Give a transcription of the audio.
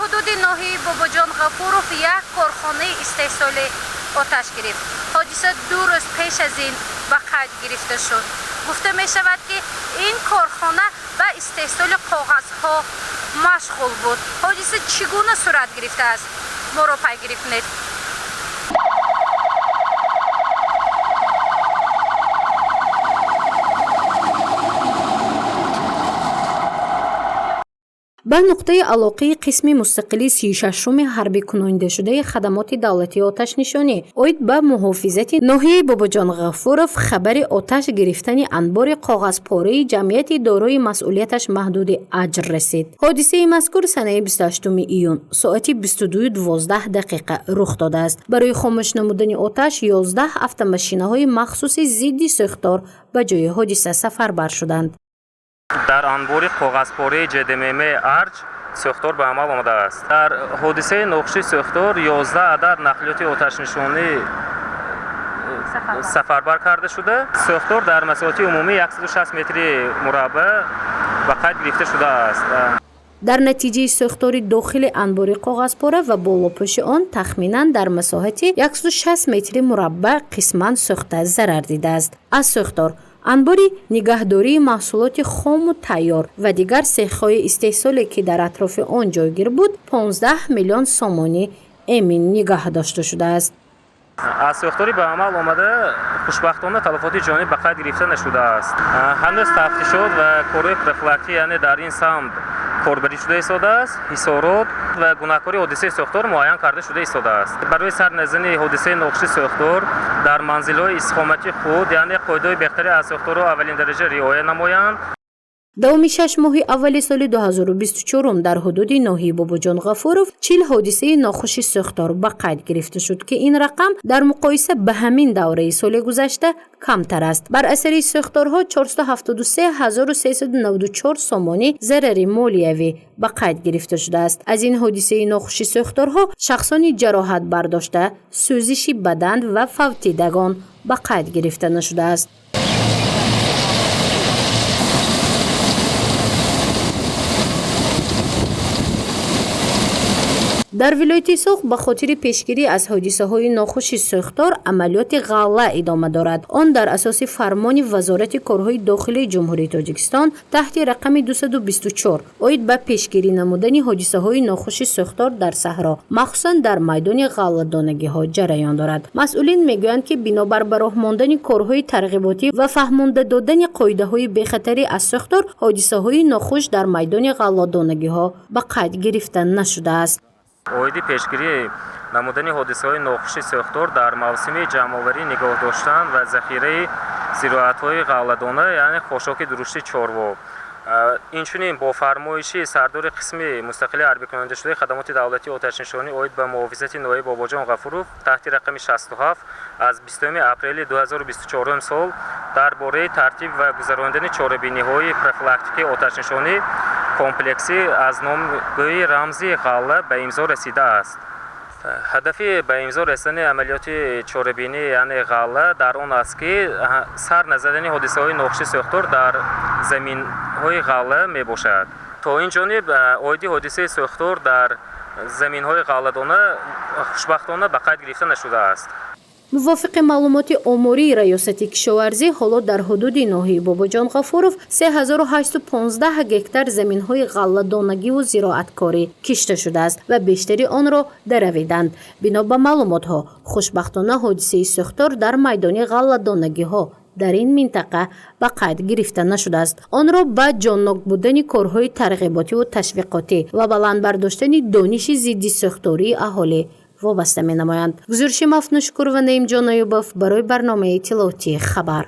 حدود ناحیه باباجان غفورов یک کارخانه استحصال آتش گرفت. حادثه 2 روز پیش از این به قید گرفته شد. گفته می شود که این کارخانه به استحصال کاغذها مشغول بود. حادثه چگونه صورت گرفته است؟ ما را پیگیری کنید. ба нуқтаи алоқаи қисми мустақили 36-уми ҳарбӣ кунонда шудаи хадамоти давлатии оташнишонӣ оид ба муҳофизати ноҳияи Бобоҷон Ғафуров хабари оташ гирифтани анбори коғазпораи ҷамъияти дорои масъулияташ маҳдуди аҷр расид. ҳодисаи мазкур санаи 28 июн соати 22:12 рух додааст. барои хомӯш намудани оташ 11 автомошинаҳои махсуси зидди сӯхтор ба ҷои ҳодиса сафарбар шуданд. дар анбори коғазпораи ҷдмм арҷ сӯхтор ба амал омадааст. дар ҳодисаи ноқуши сӯхтор 11 адар нақлиёти оташнишонӣ сафарбар карда шуда, сӯхтор дар масоҳати умумӣ 160 метри мураббаъ ба қайд гирифта шудааст. дар натиҷаи сӯхтори дохили анбори коғазпора ва болопӯши он тахминан дар масоҳати 160 метри мураббаъ қисман сӯхта зарар дидааст. аз сӯхтор анбори нигаҳдории маҳсулоти хому тайёр ва дигар сехҳои истеҳсоле ки дар атрофи он ҷойгир буд 15 миллион сомонӣ эмин нигоҳ дошта шудааст. аз сӯхторӣ ба амал омада хушбахтона талафоти ҷонӣ ба қайд гирифта нашудааст. ҳанӯз тафтишот ва корҳои профилактӣ яъне дар ин самт корбарӣ шуда истодааст. ҳисорот ва гунаҳкори ҳодисаи сӯхтор муайян карда шуда истодааст. барои сарназани ҳодисаи ноқуши сӯхтор дар манзилҳои истиқомати худ яъне қоидаҳои бехатари аз сӯхторро аввалин дараҷа риоя намоянд. давоми 6 моҳи аввали соли 2024 дар ҳудуди ноҳияи Бобоҷон Ғафуров 40 ҳодисаи нохуши сӯхтор ба қайд гирифта шуд ки ин рақам дар муқоиса ба ҳамин давраи соли гузашта камтар аст. бар асари сӯхторҳо 473394 сомонӣ зарари молиявӣ ба қайд гирифта шудааст. аз ин ҳодисаи нохуши сӯхторҳо шахсони ҷароҳат бардошта, сӯзиши бадан ва фавтидагон ба қайд гирифта нашудааст. дар вилояти Соғ ба хотири пешгирӣ аз ҳодисаҳои нохуши сӯхтор амалиёти ғалла идома дорад. он дар асоси фармони Вазорати корҳои дохилии Ҷумҳурии Тоҷикистон таҳти рақами 224 оид ба пешгирӣ намудани ҳодисаҳои нохуши сӯхтор дар саҳро, махсусан дар майдони ғалладонагиҳо ҷараён дорад. масъулин мегӯянд ки бинобар ба роҳ мондани корҳои тарғиботӣ ва фаҳмонда додани қоидаҳои бехатарӣ аз сӯхтор ҳодисаҳои нохуш дар майдони ғалладонагиҳо ба қайд гирифта нашудааст. оиди пешгирӣ намудани ҳодисаҳои нохуши сӯхтор дар мавсими ҷамъоварӣ нигоҳ доштан ва захираи зироатҳои ғалладона яъне хошоки дурушти чорво. инчунин бо фармоиши сардори қисми мустақили ҳарбикунандашудаи хадамоти давлатии оташнишонӣ оид ба муҳофизати ноҳияи Бобоҷон Ғафуров таҳти рақами 67 аз 20 апрели 2024 сол дар бораи тартиб ва гузарондани чорабиниҳои профилактикаи оташнишонӣ комплексӣ аз номгӯи рамзи ғалла ба имзо расидааст. ҳадафи ба имзо расидани амалиёти чорабинӣ яъне ғалла дар он аст ки сар назадани ҳодисаҳои нохуши сӯхтор дар заминҳои ғалла мебошад. то ин ҷониб оиди ҳодисаи сӯхтор дар заминҳои ғалладона хушбахтона ба қайд гирифта нашудааст. мувофиқи маълумоти омории раёсати кишоварзӣ ҳоло дар ҳудуди ноҳияи Бобоҷон Ғафуров 3815 гектар заминҳои ғалладонагиву зироаткорӣ кишта шудааст ва бештари онро даравиданд. бино ба маълумотҳо хушбахтона ҳодисаи сӯхтор дар майдони ғалладонагиҳо дар ин минтақа ба қайд гирифта нашудааст. онро ба ҷоннок будани корҳои тарғиботиву ташвиқотӣ ва баландбардоштани дониши зидди сӯхтории аҳолӣ вобаста менамоянд. гузориши Мафнушкурова, Наимҷон Аюбов барои барномаи иттилоотии Хабар.